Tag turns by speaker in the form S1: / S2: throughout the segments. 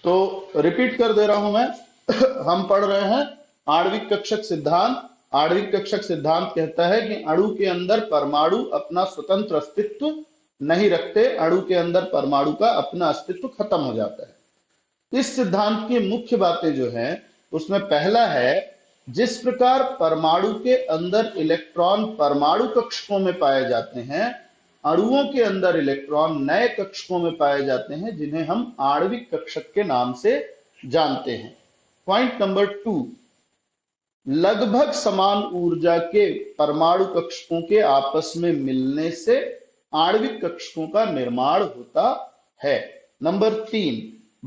S1: तो रिपीट कर दे रहा हूं मैं। हम पढ़ रहे हैं आणविक कक्षक सिद्धांत। आणविक कक्षक सिद्धांत कहता है कि अणु के अंदर परमाणु अपना स्वतंत्र अस्तित्व नहीं रखते, अणु के अंदर परमाणु का अपना अस्तित्व खत्म हो जाता है। इस सिद्धांत की मुख्य बातें जो हैं उसमें पहला है, जिस प्रकार परमाणु के अंदर इलेक्ट्रॉन परमाणु कक्षकों में पाए जाते हैं, अणुओं के अंदर इलेक्ट्रॉन नए कक्षकों में पाए जाते हैं जिन्हें हम आणविक कक्षक के नाम से जानते हैं। पॉइंट नंबर 2, लगभग समान ऊर्जा के परमाणु कक्षकों के आपस में मिलने से आणविक कक्षकों का निर्माण होता है। नंबर 3,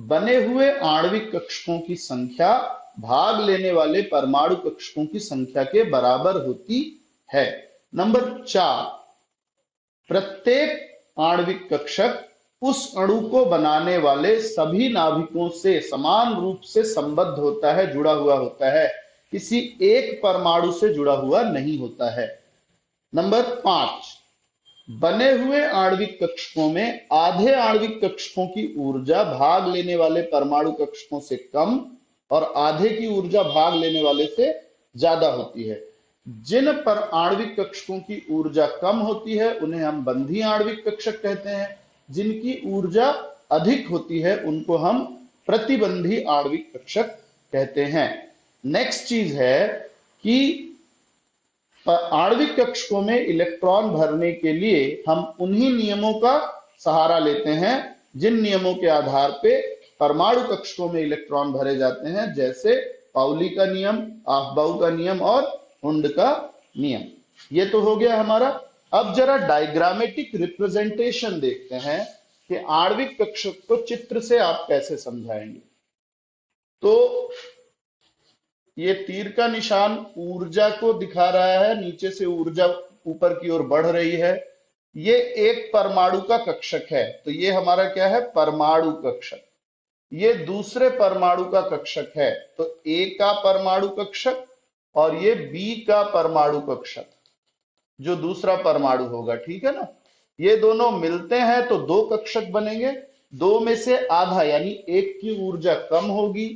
S1: बने हुए आणविक कक्षकों की संख्या भाग लेने वाले परमाणु कक्षकों की संख्या के बराबर होती है। नंबर 4, प्रत्येक आणविक कक्षक उस अणु को बनाने वाले सभी नाभिकों से समान रूप से संबद्ध होता है, जुड़ा हुआ होता है, किसी एक परमाणु से जुड़ा हुआ नहीं होता है। नंबर 5, बने हुए आणविक कक्षकों में आधे आणविक कक्षकों की ऊर्जा भाग लेने वाले परमाणु कक्षकों से कम और आधे की ऊर्जा भाग लेने वाले से ज्यादा होती है। जिन पर आणविक कक्षकों की ऊर्जा कम होती है उन्हें हम बंधी आणविक कक्षक कहते हैं, जिनकी ऊर्जा अधिक होती है उनको हम प्रतिबंधी आणविक कक्षक कहते हैं। नेक्स्ट चीज है कि आणविक कक्षकों में इलेक्ट्रॉन भरने के लिए हम उन्हीं नियमों का सहारा लेते हैं जिन नियमों के आधार पे परमाणु कक्षकों में इलेक्ट्रॉन भरे जाते हैं, जैसे पाउली का नियम, आफबाउ का नियम और हुंड का नियम। ये तो हो गया हमारा। अब जरा डायग्रामेटिक रिप्रेजेंटेशन देखते हैं कि आणविक कक्षक को चित्र से आप कैसे समझाएंगे। तो ये तीर का निशान ऊर्जा को दिखा रहा है, नीचे से ऊर्जा ऊपर की ओर बढ़ रही है। ये एक परमाणु का कक्षक है, तो ये हमारा क्या है, परमाणु कक्षक। ये दूसरे परमाणु का कक्षक है, तो ए का परमाणु कक्षक और ये बी का परमाणु कक्षक, जो दूसरा परमाणु होगा, ठीक है ना। ये दोनों मिलते हैं तो दो कक्षक बनेंगे, दो में से आधा यानी एक की ऊर्जा कम होगी,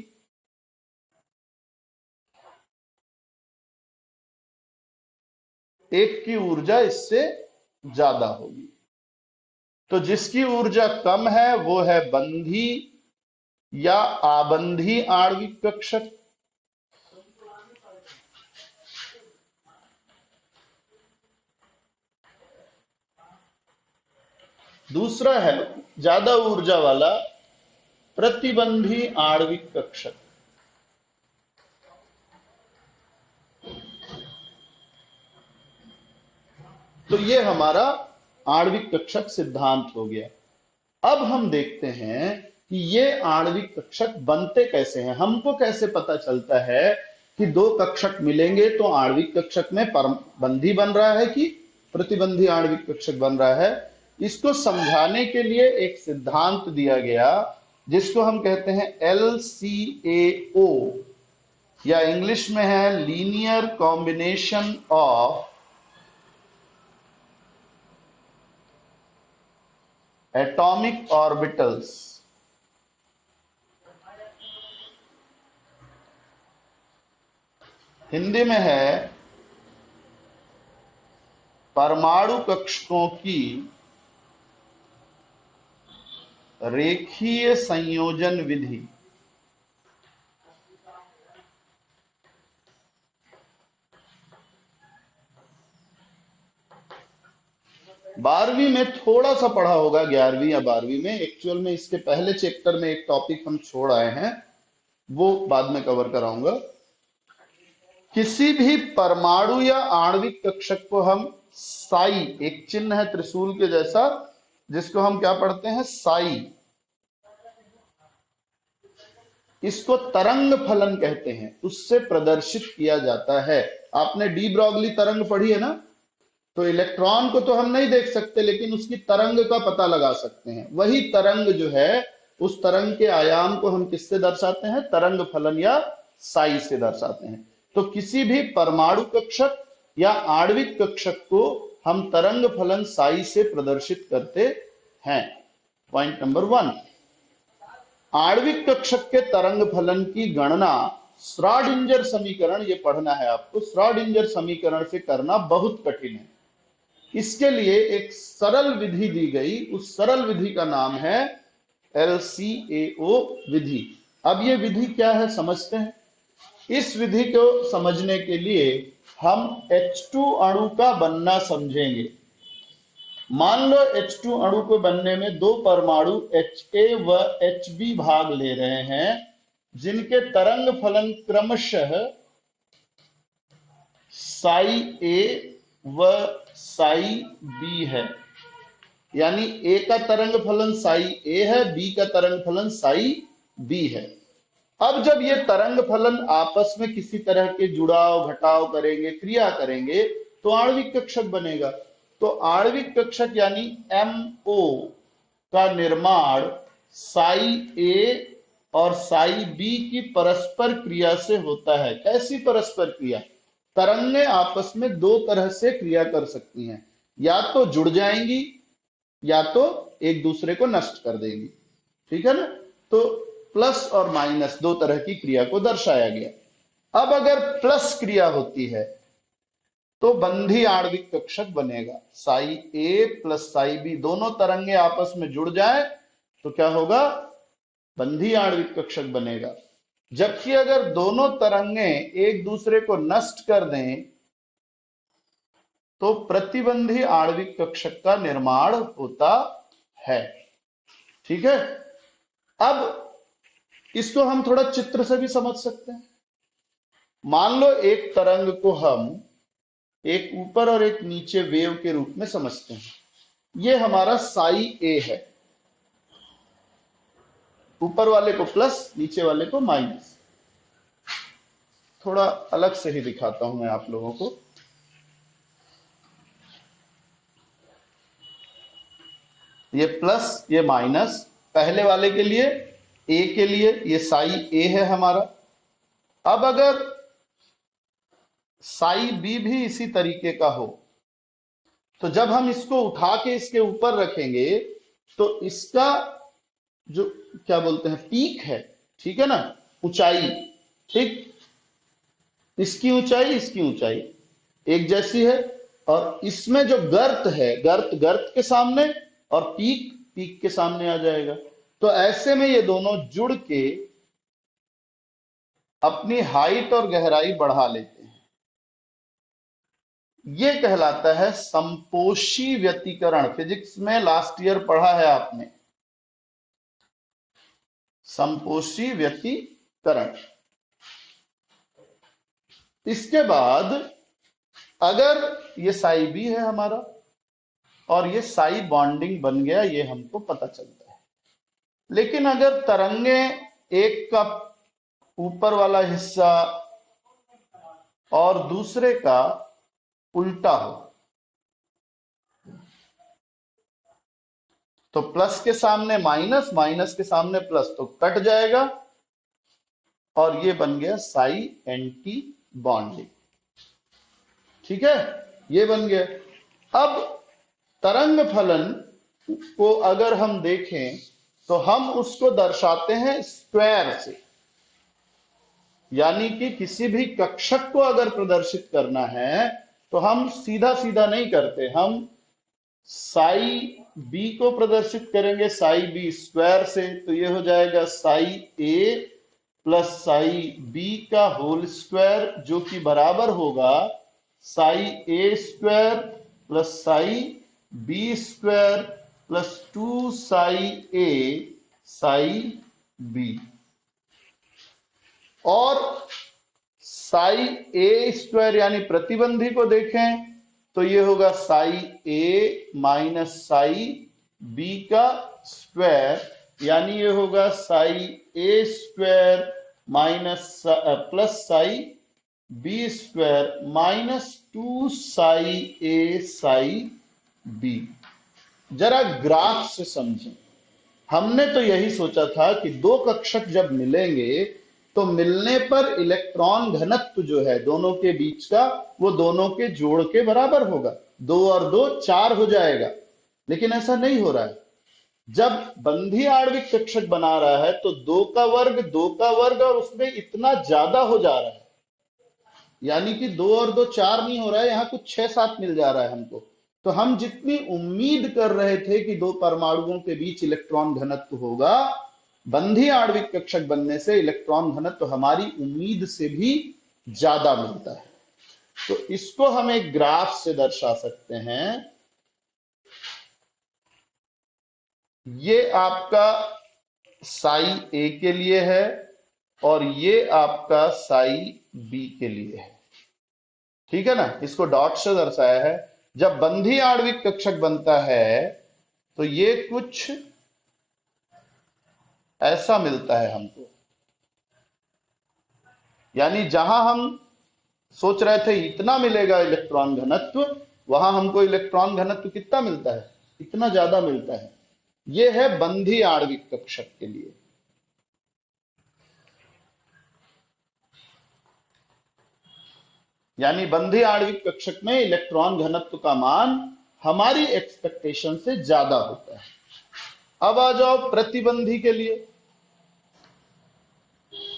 S1: एक की ऊर्जा इससे ज्यादा होगी। तो जिसकी ऊर्जा कम है वो है बंधी या आबंधी आणविक कक्षक। दूसरा है ज्यादा ऊर्जा वाला प्रतिबंधी आणविक कक्षक। तो ये हमारा आणविक कक्षक सिद्धांत हो गया। अब हम देखते हैं कि ये आणविक कक्षक बनते कैसे हैं। हमको कैसे पता चलता है कि दो कक्षक मिलेंगे तो आणविक कक्षक में बंधी बन रहा है कि प्रतिबंधी आणविक कक्षक बन रहा है। इसको समझाने के लिए एक सिद्धांत दिया गया जिसको हम कहते हैं LCAO, या इंग्लिश में है linear combination of atomic orbitals. Hindi में है परमाणु कक्षकों की रेखीय संयोजन विधि। बारहवीं में थोड़ा सा पढ़ा होगा, 11वीं या 12वीं में। एक्चुअल में इसके पहले चैप्टर में एक टॉपिक हम छोड़ आए हैं, वो बाद में कवर कराऊंगा। किसी भी परमाणु या आणविक कक्षक को हम साई, एक चिन्ह है त्रिशूल के जैसा जिसको हम क्या पढ़ते हैं, साई, इसको तरंग फलन कहते हैं, उससे प्रदर्शित किया जाता है। आपने डी ब्रॉगली तरंग पढ़ी है ना। तो इलेक्ट्रॉन को तो हम नहीं देख सकते लेकिन उसकी तरंग का पता लगा सकते हैं। वही तरंग जो है, उस तरंग के आयाम को हम किससे दर्शाते हैं, तरंग फलन या साई से दर्शाते हैं। तो किसी भी परमाणु कक्षक या आणविक कक्षक को हम तरंग फलन साई से प्रदर्शित करते हैं। Point number 1। आणविक कक्षक के तरंग फलन की गणना श्रोडिंगर समीकरण, ये पढ़ना है आपको, श्रोडिंगर समीकरण से करना बहुत कठिन है। इसके लिए एक सरल विधि दी गई, उस सरल विधि का नाम है LCAO विधि। अब ये विधि क्या है समझते हैं। इस विधि को समझने के लिए हम H2 अणु का बनना समझेंगे। मान लो H2 अणु को बनने में दो परमाणु Ha व Hb भाग ले रहे हैं, जिनके तरंग फलन क्रमशः साई A व साई B है। यानी A का तरंग फलन साई A है, B का तरंग फलन साई B है। अब जब ये तरंग फलन आपस में किसी तरह के जुड़ाव घटाव करेंगे, क्रिया करेंगे, तो आणविक कक्षक बनेगा। तो आणविक कक्षक यानी MO का निर्माण साई A और साई B की परस्पर क्रिया से होता है। कैसी परस्पर क्रिया? तरंगें आपस में दो तरह से क्रिया कर सकती हैं, या तो जुड़ जाएंगी या तो एक दूसरे को नष्ट कर देंगी। ठीक है ना। तो प्लस और माइनस दो तरह की क्रिया को दर्शाया गया। अब अगर प्लस क्रिया होती है तो बंधी आणविक कक्षक बनेगा। Sai A plus psi B दोनों तरंगे आपस में जुड़ जाए तो क्या होगा? बंधी आणविक कक्षक बनेगा। जबकि अगर दोनों तरंगे एक दूसरे को नष्ट कर दें तो प्रतिबंधी आणविक कक्षक का निर्माण होता है। ठीक है। अब इसको हम थोड़ा चित्र से भी समझ सकते हैं। मान लो एक तरंग को हम एक ऊपर और एक नीचे वेव के रूप में समझते हैं। ये हमारा साई A है, ऊपर वाले को प्लस, नीचे वाले को माइनस। थोड़ा अलग से ही दिखाता हूं मैं आप लोगों को। ये प्लस, ये माइनस, पहले वाले के लिए A के लिए ये साई A है हमारा। अब अगर साई B भी इसी तरीके का हो तो जब हम इसको उठा के इसके ऊपर रखेंगे तो इसका जो क्या बोलते हैं पीक है, ठीक है ना, ऊंचाई, ठीक, इसकी ऊंचाई इसकी ऊंचाई एक जैसी है, और इसमें जो गर्त है, गर्त गर्त के सामने और पीक पीक के सामने आ जाएगा। तो ऐसे में ये दोनों जुड़ के अपनी हाइट और गहराई बढ़ा लेते हैं। ये कहलाता है संपोषी व्यतिकरण। फिजिक्स में लास्ट ईयर पढ़ा है आपने, संपोषी व्यतिकरण। इसके बाद अगर ये साई B है हमारा और ये साई बॉन्डिंग बन गया, ये हमको पता चलता है। लेकिन अगर तरंगे एक का ऊपर वाला हिस्सा और दूसरे का उल्टा हो तो प्लस के सामने माइनस, माइनस के सामने प्लस, तो कट जाएगा और ये बन गया साई एंटी बॉन्डिंग। ठीक है, ये बन गया। अब तरंग फलन को अगर हम देखें तो हम उसको दर्शाते हैं स्क्वायर से, यानी कि किसी भी कक्षक को अगर प्रदर्शित करना है तो हम सीधा सीधा नहीं करते, हम साई B को प्रदर्शित करेंगे साई B स्क्वायर से। तो ये हो जाएगा Sai A plus psi B का होल स्क्वायर, जो कि बराबर होगा Sai A square plus psi B square plus 2 Sai A Sai B। और साई A स्क्वायर यानी प्रतिबंधी को देखें तो ये होगा Sai A minus psi B का स्क्वायर, यानी ये होगा Sai A square minus plus psi B square minus 2 Sai A Sai B। जरा ग्राफ से समझें। हमने तो यही सोचा था कि दो कक्षक जब मिलेंगे तो मिलने पर इलेक्ट्रॉन घनत्व जो है दोनों के बीच का, वो दोनों के जोड़ के बराबर होगा, 2 और 2 4 हो जाएगा। लेकिन ऐसा नहीं हो रहा है। जब बंधी आणविक कक्षक बना रहा है तो 2 का वर्ग और उसमें इतना ज्यादा हो जा रहा है, यानी कि 2 और 2 4 नहीं हो रहा है, यहां कुछ 6-7 मिल जा रहा है हमको। तो हम जितनी उम्मीद कर रहे थे कि 2 परमाणुओं के बीच इलेक्ट्रॉन घनत्व होगा, बंधी आणविक कक्षक बनने से इलेक्ट्रॉन घनत्व हमारी उम्मीद से भी ज्यादा मिलता है। तो इसको हम एक ग्राफ से दर्शा सकते हैं। ये आपका साई ए के लिए है और ये आपका साई बी के लिए है, ठीक है ना। इसको डॉट से दर्शाया है। जब बंधी आणविक कक्षक बनता है तो ये कुछ ऐसा मिलता है हमको, यानी जहां हम सोच रहे थे इतना मिलेगा इलेक्ट्रॉन घनत्व, वहां हमको इलेक्ट्रॉन घनत्व कितना मिलता है, इतना ज्यादा मिलता है। ये है बंधी आणविक कक्षक के लिए। यानी बंधी आणविक कक्षक में इलेक्ट्रॉन घनत्व का मान हमारी एक्सपेक्टेशन से ज्यादा होता है। अब आ जाओ प्रतिबंधी के लिए।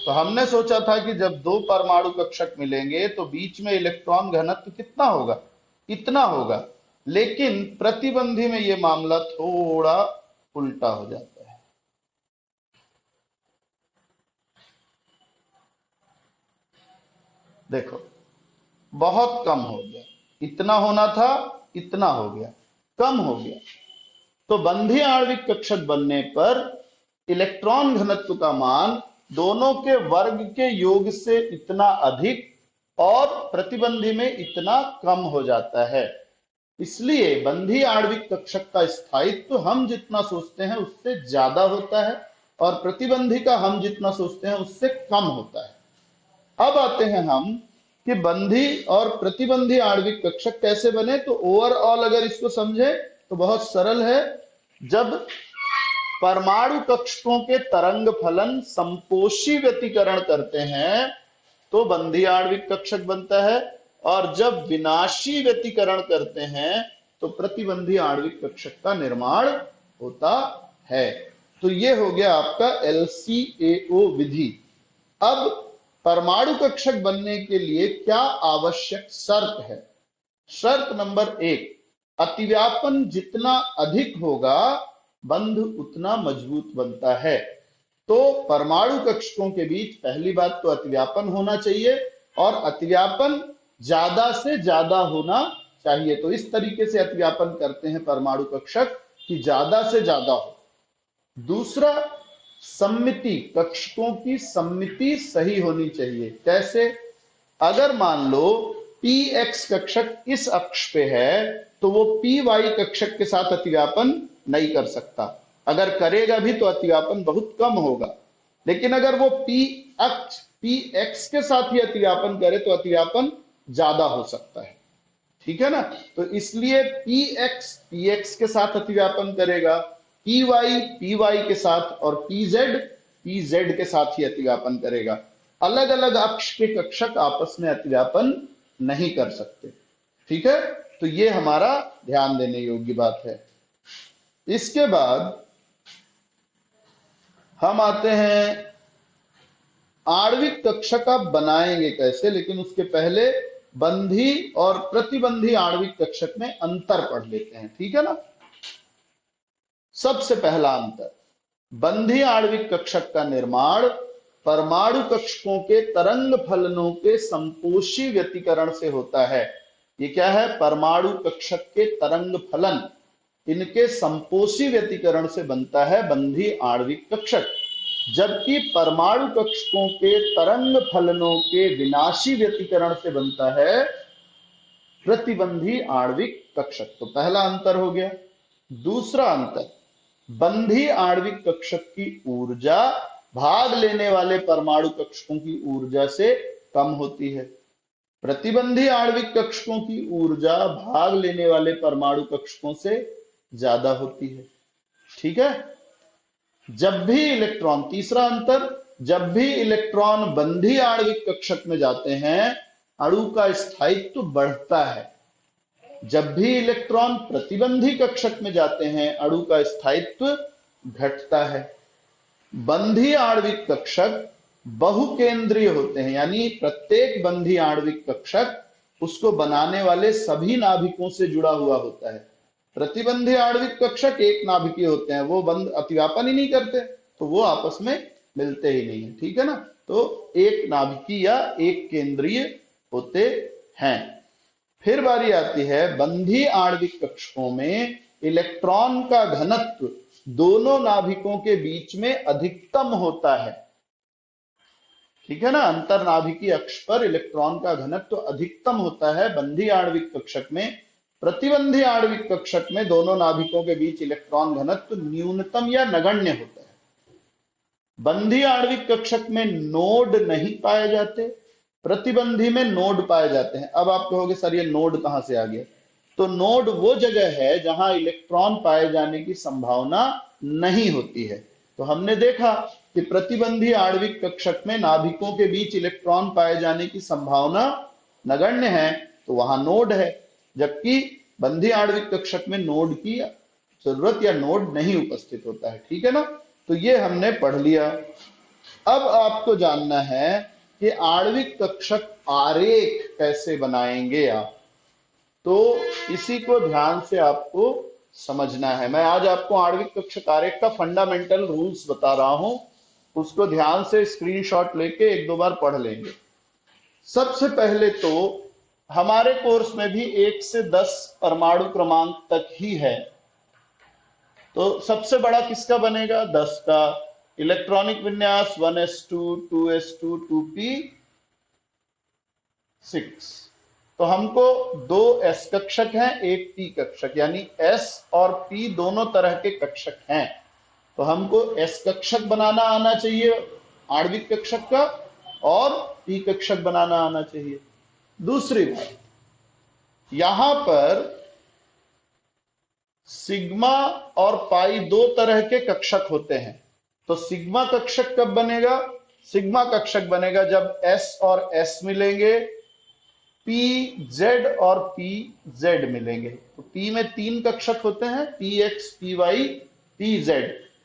S1: तो हमने सोचा था कि जब 2 परमाणु कक्षक मिलेंगे तो बीच में इलेक्ट्रॉन घनत्व कितना होगा, इतना होगा। लेकिन प्रतिबंधी में यह मामला थोड़ा उल्टा हो जाता है। देखो बहुत कम हो गया, इतना होना था इतना हो गया, कम हो गया। तो बंधी आणविक कक्षक बनने पर इलेक्ट्रॉन घनत्व का मान दोनों के वर्ग के योग से इतना अधिक और प्रतिबंधी में इतना कम हो जाता है। इसलिए बंधी आणविक कक्षक का स्थायित्व हम जितना सोचते हैं उससे ज्यादा होता है और प्रतिबंधी का हम जितना सोचते हैं उससे कम होता है। अब आते हैं हम कि बंधी और प्रतिबंधी आणविक कक्षक कैसे बने। तो ओवरऑल अगर इसको समझे तो बहुत सरल है। जब परमाणु कक्षकों के तरंग फलन संपोषी व्यतिकरण करते हैं तो बंधी आणविक कक्षक बनता है, और जब विनाशी व्यतिकरण करते हैं तो प्रतिबंधी आणविक कक्षक का निर्माण होता है। तो ये हो गया आपका LCAO विधि। अब परमाणु कक्षक बनने के लिए क्या आवश्यक शर्त है। शर्त नंबर 1, अतिव्यापन जितना अधिक होगा बंध उतना मजबूत बनता है। तो परमाणु कक्षकों के बीच पहली बात तो अतिव्यापन होना चाहिए, और अतिव्यापन ज्यादा से ज्यादा होना चाहिए। तो इस तरीके से अतिव्यापन करते हैं परमाणु कक्षक कि ज्यादा से ज्यादा हो। दूसरा, सम्मिति, कक्षकों की सम्मिति सही होनी चाहिए। कैसे? अगर मान लो px कक्षक इस अक्ष पे है तो वो py कक्षक के साथ अतिव्यापन नहीं कर सकता। अगर करेगा भी तो अतिव्यापन बहुत कम होगा। लेकिन अगर वो px के साथ ही अतिव्यापन करे तो अतिव्यापन ज्यादा हो सकता है, ठीक है ना। तो इसलिए px के साथ अतिव्यापन करेगा, py के साथ, और pz के साथ ही अतिव्यापन करेगा। अलग अलग अक्ष के कक्षक आपस में अतिव्यापन नहीं कर सकते, ठीक है। तो ये हमारा ध्यान देने योग्य बात है। इसके बाद हम आते हैं आणविक कक्षक आप बनाएंगे कैसे, लेकिन उसके पहले बंधी और प्रतिबंधी आणविक कक्षक में अंतर पढ़ लेते हैं, ठीक है ना। सबसे पहला अंतर, बंधी आणविक कक्षक का निर्माण परमाणु कक्षकों के तरंग फलनों के संपोषी व्यतिकरण से होता है। ये क्या है? परमाणु कक्षक के तरंग फलन, इनके संपोषी व्यतिकरण से बनता है बंधी आणविक कक्षक। जबकि परमाणु कक्षकों के तरंग फलनों के विनाशी व्यतिकरण से बनता है प्रतिबंधी आणविक कक्षक। तो पहला अंतर हो गया। दूसरा अंतर, बंधी आणविक कक्षक की ऊर्जा भाग लेने वाले परमाणु कक्षकों की ऊर्जा से कम होती है। प्रतिबंधी आणविक कक्षकों की ऊर्जा भाग लेने वाले परमाणु कक्षकों से ज्यादा होती है, ठीक है। जब भी इलेक्ट्रॉन, तीसरा अंतर, जब भी इलेक्ट्रॉन बंधी आणविक कक्षक में जाते हैं अणु का स्थायित्व बढ़ता है। जब भी इलेक्ट्रॉन प्रतिबंधी कक्षक में जाते हैं अणु का स्थायित्व घटता है। बंधी आणविक कक्षक बहुकेंद्रीय होते हैं, यानी प्रत्येक बंधी आणविक कक्षक उसको बनाने वाले सभी नाभिकों से जुड़ा हुआ होता है। प्रतिबंधी आणविक कक्षक एक नाभिकीय होते हैं, वो बंध अतिव्यापन ही नहीं करते, तो वो आपस में मिलते ही नहीं है, ठीक है ना। तो एक नाभिकीय या एक केंद्रीय होते हैं। फिर बारी आती है बंधी आणविक कक्षकों में इलेक्ट्रॉन का घनत्व दोनों नाभिकों के बीच में अधिकतम होता है, ठीक है ना। अंतर नाभिकीय अक्ष पर इलेक्ट्रॉन का घनत्व अधिकतम होता है बंधी आणविक कक्षक में। प्रतिबंधी आणविक कक्षक में दोनों नाभिकों के बीच इलेक्ट्रॉन घनत्व न्यूनतम या नगण्य होता है। बंधी आणविक कक्षक में नोड नहीं पाए जाते, प्रतिबंधी में नोड पाए जाते हैं। अब आप कहोगे सर ये नोड कहां से आ गया? तो नोड वो जगह है जहां इलेक्ट्रॉन पाए जाने की संभावना नहीं होती है। तो हमने देखा कि प्रतिबंधी आणविक कक्षक में नाभिकों के बीच इलेक्ट्रॉन पाए जाने की संभावना नगण्य है, तो वहां नोड है। जबकि बंधी आणविक कक्षक में नोड की जरूरत या नोड नहीं उपस्थित होता है, ठीक है ना। तो ये हमने पढ़ लिया। अब आपको जानना है कि आणविक कक्षक आरेख कैसे बनाएंगे आप, तो इसी को ध्यान से आपको समझना है। मैं आज आपको आणविक कक्षक आरेख का फंडामेंटल रूल्स बता रहा हूं, उसको ध्यान से स्क्रीनशॉट लेके एक दो बार पढ़ लेंगे। सबसे पहले तो हमारे कोर्स में भी 1 से 10 परमाणु क्रमांक तक ही है, तो सबसे बड़ा किसका बनेगा? 10 का। इलेक्ट्रॉनिक विन्यास 1s2 2s2 2p6। तो हमको 2 s कक्षक हैं, एक p कक्षक, यानी s और p दोनों तरह के कक्षक हैं। तो हमको s कक्षक बनाना आना चाहिए आणविक कक्षक का, और p कक्षक बनाना आना चाहिए। दूसरी बात, यहां पर सिग्मा और पाई दो तरह के कक्षक होते हैं। तो सिग्मा कक्षक कब बनेगा? सिग्मा कक्षक बनेगा जब s और s मिलेंगे, pz और pz मिलेंगे। तो p में 3 कक्षक होते हैं, px py pz,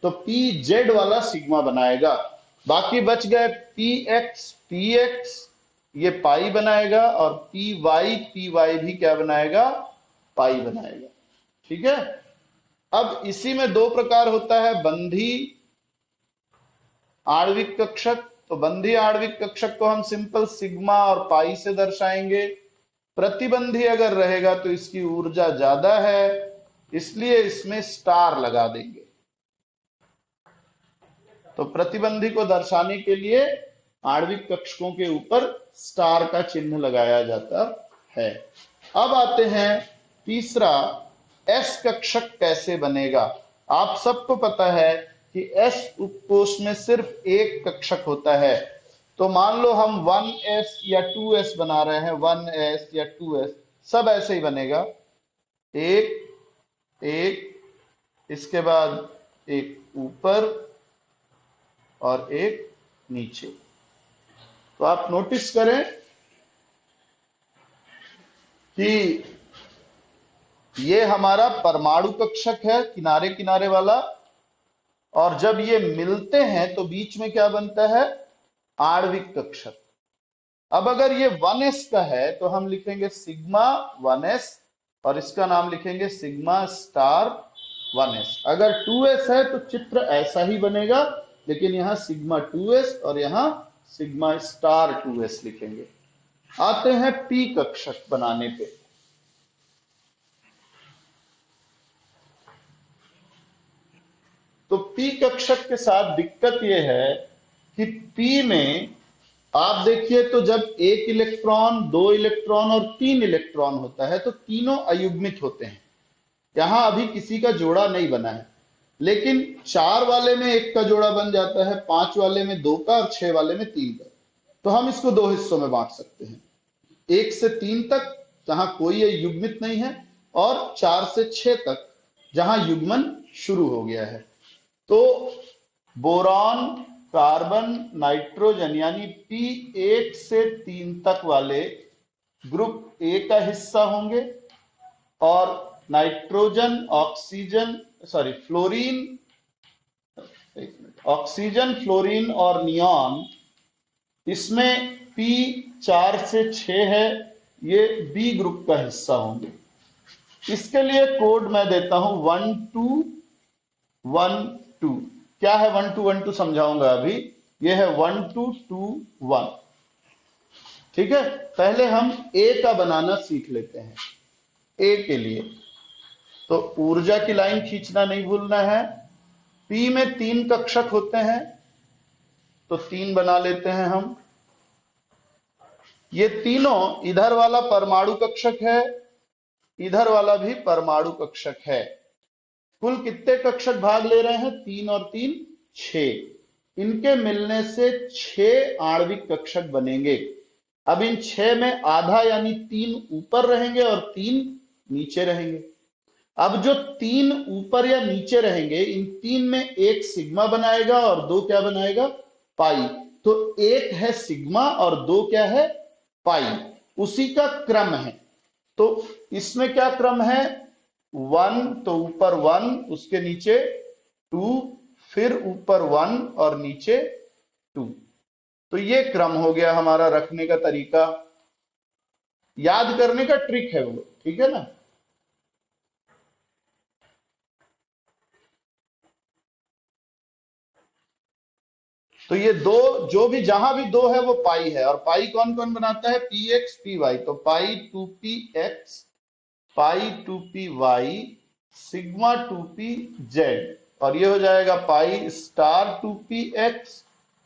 S1: तो pz वाला सिग्मा बनाएगा। बाकी बच गए px px, ये पाई बनाएगा, और py py भी क्या बनाएगा? पाई बनाएगा, ठीक है। अब इसी में 2 प्रकार होता है, बंधी आणविक कक्षक। तो बंधी आणविक कक्षक को हम सिंपल सिग्मा और पाई से दर्शाएंगे। प्रतिबंधी अगर रहेगा तो इसकी ऊर्जा ज्यादा है, इसलिए इसमें स्टार लगा देंगे। तो प्रतिबंधी को दर्शाने के लिए आणविक कक्षकों के ऊपर स्टार का चिन्ह लगाया जाता है। अब आते हैं तीसरा, एस कक्षक कैसे बनेगा। आप सबको पता है कि एस उपकोष में सिर्फ एक कक्षक होता है। तो मान लो हम 1s या 2s बना रहे हैं, 1s या 2s, सब ऐसे ही बनेगा। एक एक, इसके बाद एक ऊपर और एक नीचे। तो आप नोटिस करें कि ये हमारा परमाणु कक्षक है, किनारे किनारे वाला, और जब ये मिलते हैं तो बीच में क्या बनता है? आणविक कक्षक। अब अगर ये 1s का है तो हम लिखेंगे सिग्मा 1s, और इसका नाम लिखेंगे सिग्मा स्टार 1s। अगर 2s है तो चित्र ऐसा ही बनेगा, लेकिन यहां सिग्मा 2s और यहां सिग्मा स्टार 2s लिखेंगे। आते हैं p कक्षक बनाने पे। तो p कक्षक के साथ दिक्कत यह है कि p में आप देखिए तो जब एक इलेक्ट्रॉन, 2 इलेक्ट्रॉन और 3 इलेक्ट्रॉन होता है तो तीनों अयुग्मित होते हैं। यहां अभी किसी का जोड़ा नहीं बना है, लेकिन 4 वाले में 1 का जोड़ा बन जाता है, 5 वाले में 2 का और 6 वाले में 3 का। तो हम इसको 2 हिस्सों में बांट सकते हैं, 1 से 3 तक जहां कोई युग्मित नहीं है, और 4 से 6 तक जहां युग्मन शुरू हो गया है। तो बोरॉन, कार्बन, नाइट्रोजन यानी P1 से 3 तक वाले ग्रुप A का हिस्सा होंगे, और nitrogen, oxygen, fluorine, oxygen, fluorine और नियॉन, इसमें P 4 से 6 है, ये B ग्रुप का हिस्सा होंगे। इसके लिए कोड मैं देता हूं 1212। क्या है 1212 समझाऊंगा अभी। ये है 1221। ठीक है, पहले हम A का बनाना सीख लेते हैं। A के लिए तो ऊर्जा की लाइन खींचना नहीं भूलना है। P में 3 कक्षक होते हैं, तो 3 बना लेते हैं हम। ये तीनों, इधर वाला परमाणु कक्षक है, इधर वाला भी परमाणु कक्षक है। कुल कितने कक्षक भाग ले रहे हैं? 3 और 3 6। इनके मिलने से 6 आणविक कक्षक बनेंगे। अब इन 6 में आधा यानी 3 ऊपर रहेंगे और 3 नीचे रहेंगे। अब जो 3 ऊपर या नीचे रहेंगे, इन 3 में एक सिग्मा बनाएगा और 2 क्या बनाएगा? पाई। तो एक है सिग्मा और 2 क्या है? पाई। उसी का क्रम है। तो इसमें क्या क्रम है? 1, तो ऊपर 1, उसके नीचे 2, फिर ऊपर 1 और नीचे 2। तो ये क्रम हो गया हमारा रखने का तरीका। याद करने का ट्रिक है वो, ठीक है ना। तो ये दो, जो भी जहां भी 2 है वो पाई है। और पाई कौन कौन बनाता है? px py। तो पाई 2px, पाई 2py, सिग्मा 2pz। और ये हो जाएगा pi star 2px,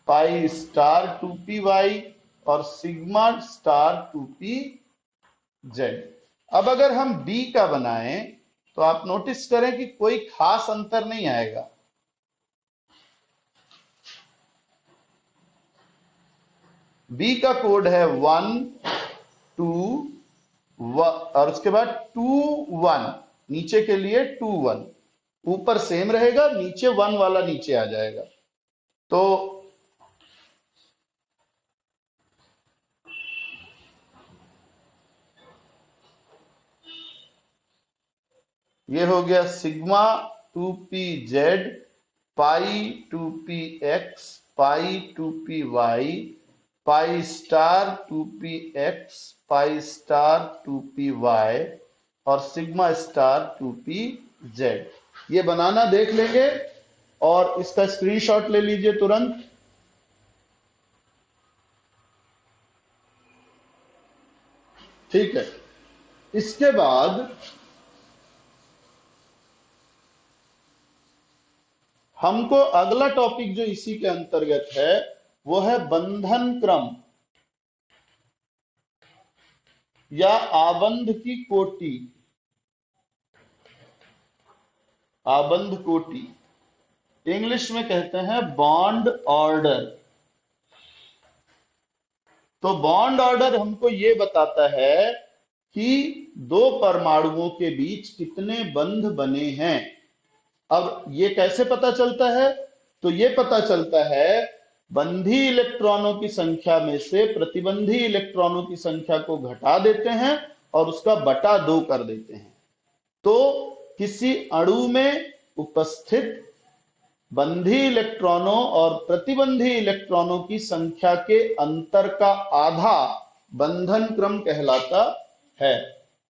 S1: pi star 2py और सिग्मा स्टार 2pz। अब अगर हम B का बनाएं तो आप नोटिस करें कि कोई खास अंतर नहीं आएगा। B का कोड है 1 2 और उसके बाद 2 1। नीचे के लिए 2 1, ऊपर सेम रहेगा, नीचे 1 वाला नीचे आ जाएगा। तो ये हो गया सिग्मा 2pz, पाई 2px, पाई 2py, pi star 2px, pi star 2py और सिग्मा स्टार 2pz। ये बनाना देख लेंगे और इसका स्क्रीनशॉट ले लीजिए तुरंत। ठीक है, इसके बाद हमको अगला टॉपिक जो इसी के अंतर्गत है वो है बंधन क्रम या आबंध की कोटि। आबंध कोटि इंग्लिश में कहते हैं बॉन्ड ऑर्डर। तो बॉन्ड ऑर्डर हमको ये बताता है कि 2 परमाणुओं के बीच कितने बंध बने हैं। अब ये कैसे पता चलता है? तो ये पता चलता है बंधी इलेक्ट्रॉनों की संख्या में से प्रतिबंधी इलेक्ट्रॉनों की संख्या को घटा देते हैं और उसका बटा 2 कर देते हैं। तो किसी अणु में उपस्थित बंधी इलेक्ट्रॉनों और प्रतिबंधी इलेक्ट्रॉनों की संख्या के अंतर का आधा बंधन क्रम कहलाता है।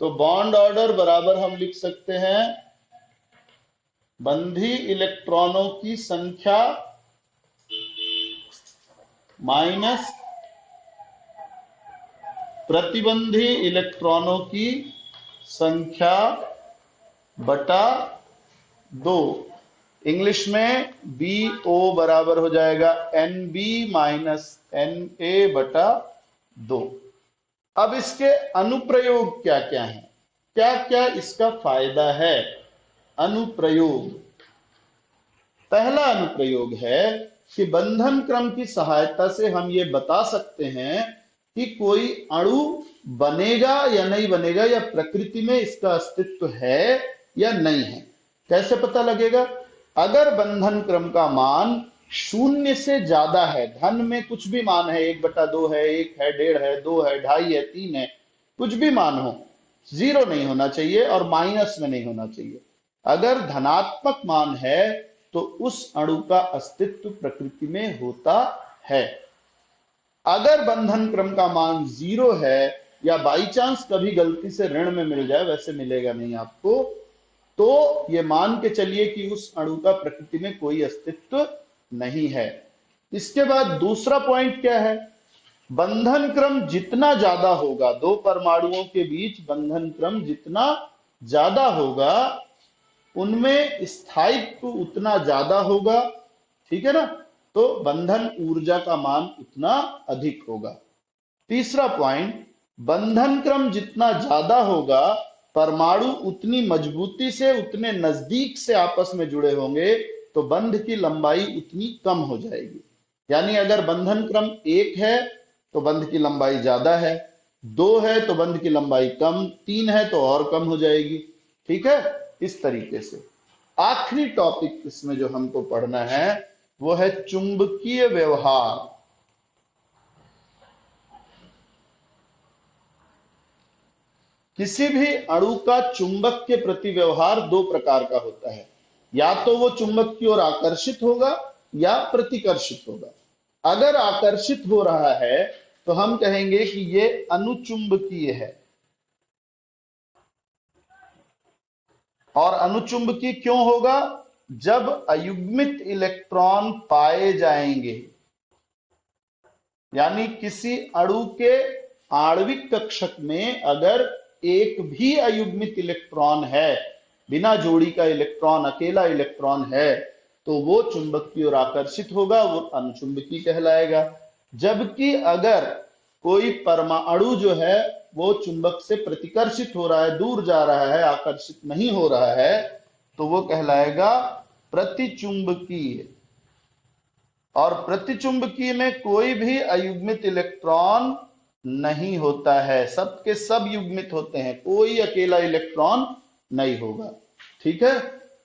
S1: तो बॉन्ड ऑर्डर बराबर हम लिख सकते हैं बंधी इलेक्ट्रॉनों की संख्या माइनस प्रतिबंधी इलेक्ट्रॉनों की संख्या बटा 2। इंग्लिश में BO बराबर हो जाएगा NB माइनस NA बटा 2। अब इसके अनुप्रयोग क्या क्या हैं, क्या क्या इसका फायदा है? अनुप्रयोग, पहला अनुप्रयोग है कि बंधन क्रम की सहायता से हम ये बता सकते हैं कि कोई अणु बनेगा या नहीं बनेगा, या प्रकृति में इसका अस्तित्व है या नहीं है। कैसे पता लगेगा? अगर बंधन क्रम का मान 0 से ज्यादा है, धन में कुछ भी मान है, 1/2 है, 1 है, 1.5 है, 2 है, 2.5 है, 3 है, कुछ भी मान हो, 0 नहीं होना चाहिए और माइनस में नहीं होना चाहिए। अगर धनात्मक मान है तो उस अणु का अस्तित्व प्रकृति में होता है। अगर बंधन क्रम का मान 0 है या बाई चांस कभी गलती से ऋण में मिल जाए, वैसे मिलेगा नहीं आपको, तो ये मान के चलिए कि उस अणु का प्रकृति में कोई अस्तित्व नहीं है। इसके बाद दूसरा पॉइंट क्या है, बंधन क्रम जितना ज्यादा होगा, दो परमाणुओं के बीच बंधन क्रम जितना ज्यादा होगा उनमें स्थायित्व उतना ज्यादा होगा, ठीक है ना, तो बंधन ऊर्जा का मान उतना अधिक होगा। तीसरा पॉइंट, बंधन क्रम जितना ज्यादा होगा परमाणु उतनी मजबूती से, उतने नजदीक से आपस में जुड़े होंगे, तो बंध की लंबाई उतनी कम हो जाएगी। यानी अगर बंधन क्रम 1 है तो बंध की लंबाई ज्यादा है, 2 है तो बंध की लंबाई कम, 3 है तो और कम हो जाएगी, ठीक है। इस तरीके से आखिरी टॉपिक इसमें जो हमको पढ़ना है वो है चुंबकीय व्यवहार। किसी भी अणु का चुंबक के प्रति व्यवहार दो प्रकार का होता है, या तो वो चुंबक की ओर आकर्षित होगा या प्रतिकर्षित होगा। अगर आकर्षित हो रहा है तो हम कहेंगे कि ये अनुचुंबकीय है। और अनुचुंबकीय क्यों होगा, जब अयुग्मित इलेक्ट्रॉन पाए जाएंगे, यानी किसी अणु के आणविक कक्षक में अगर एक भी अयुग्मित इलेक्ट्रॉन है, बिना जोड़ी का इलेक्ट्रॉन, अकेला इलेक्ट्रॉन है, तो वो चुंबक की ओर आकर्षित होगा, वो अनुचुंबकीय कहलाएगा। जबकि अगर कोई परमाणु जो है वो चुंबक से प्रतिकर्षित हो रहा है, दूर जा रहा है, आकर्षित नहीं हो रहा है, तो वो कहलाएगा प्रतिचुंबकीय। और प्रतिचुंबकीय में कोई भी अयुग्मित इलेक्ट्रॉन नहीं होता है, सबके सब युग्मित होते हैं, कोई अकेला इलेक्ट्रॉन नहीं होगा, ठीक है।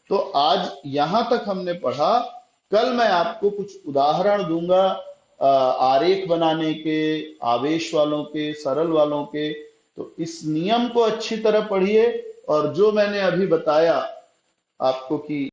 S1: तो आज यहां तक हमने पढ़ा। कल मैं आपको कुछ उदाहरण दूंगा आरेख बनाने के, आवेश वालों के, सरल वालों के। तो इस नियम को अच्छी तरह पढ़िए, और जो मैंने अभी बताया आपको कि